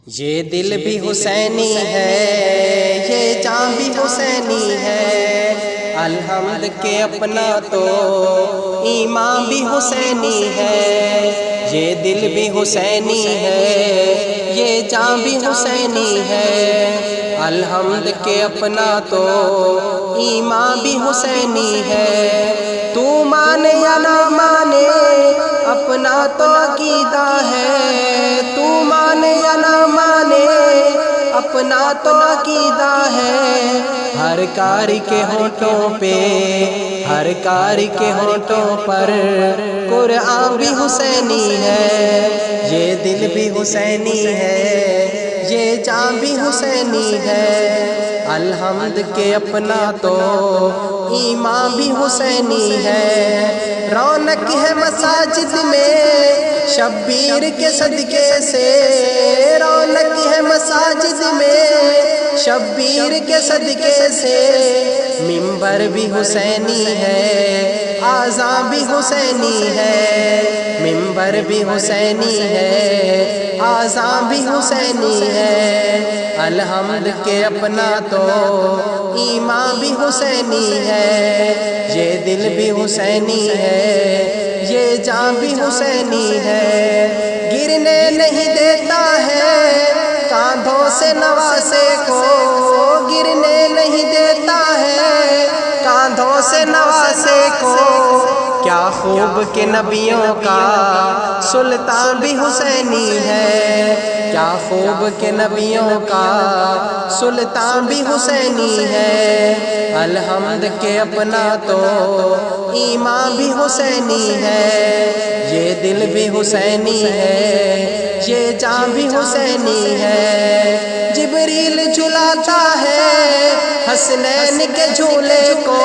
یہ دل بھی حسینی ہے، یہ جان بھی حسینی ہے، الحمد کے اپنا تو ایمان بھی حسینی ہے۔ یہ دل بھی حسینی ہے، یہ جان بھی حسینی ہے، الحمد کے اپنا تو ایمان بھی حسینی ہے۔ تو مانے یا نہ مانے اپنا تو عقیدہ ہے، تو مانے یا نہ مانے اپنا تو عقیدہ ہے۔ ہر کاری کے ہونٹوں پہ، ہر کاری کے ہونٹوں پر قرآن بھی حسینی ہے۔ یہ دل بھی حسینی ہے، یہ جان بھی حسینی ہے، الحمد کے اپنا تو ایمان بھی حسینی ہے۔ رونق ہے مساجد میں شبیر کے صدقے سے، رونق ہے مساجد میں شبیر کے صدقے سے۔ منبر بھی حسینی ہے، اذان بھی حسینی ہے، منبر بھی حسینی ہے، اذان بھی حسینی ہے، الحمد کے اپنا تو ایمان بھی حسینی ہے۔ یہ دل بھی حسینی ہے، یہ جان بھی حسینی ہے، گرنے نہیں دیتا ہے کاندھوں سے نواسے کو، گرنے نہیں دیتا ہے کاندھوں سے نواسے کو۔ کیا خوب کہ نبیوں کا سلطان بھی حسینی ہے، کیا خوب کہ نبیوں کا سلطان بھی حسینی ہے، الحمد کے اپنا تو ایمان بھی حسینی ہے۔ یہ دل بھی حسینی ہے، یہ جان بھی حسینی ہے، جبریل جھلاتا ہے حسنین کے جھولے کو،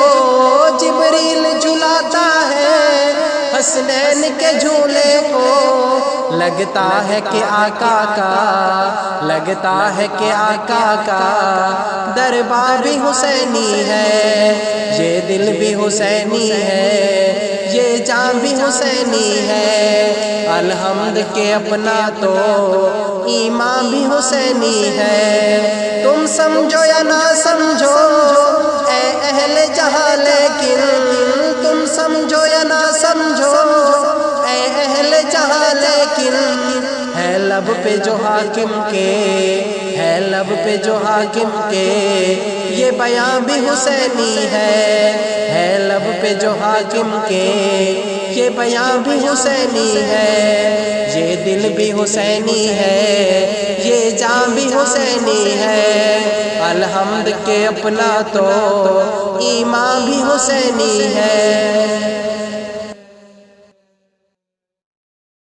جبریل جھلاتا ہے حسنین کے جھولے کو۔ لگتا ہے کہ آقا کا، لگتا ہے کہ آقا کا دربار بھی حسینی ہے۔ یہ دل بھی حسینی ہے، یہ جان بھی حسینی ہے، الحمد کے اپنا تو ایمان بھی حسینی ہے۔ تم سمجھو یا نہ سمجھو اے اہل جہاں، لیکن تم سمجھو یا نہ سمجھو اے اہل جہاں، لیکن ہے لب پہ جو حاکم کے، ہے لب پہ جو حاکم کے یہ بیان بھی حسینی ہے لب پہ جو حاکم کے یہ بیان بھی حسینی ہے۔ یہ دل بھی حسینی ہے، یہ جان بھی حسینی ہے، الحمد کے اپنا تو ایمان بھی حسینی ہے۔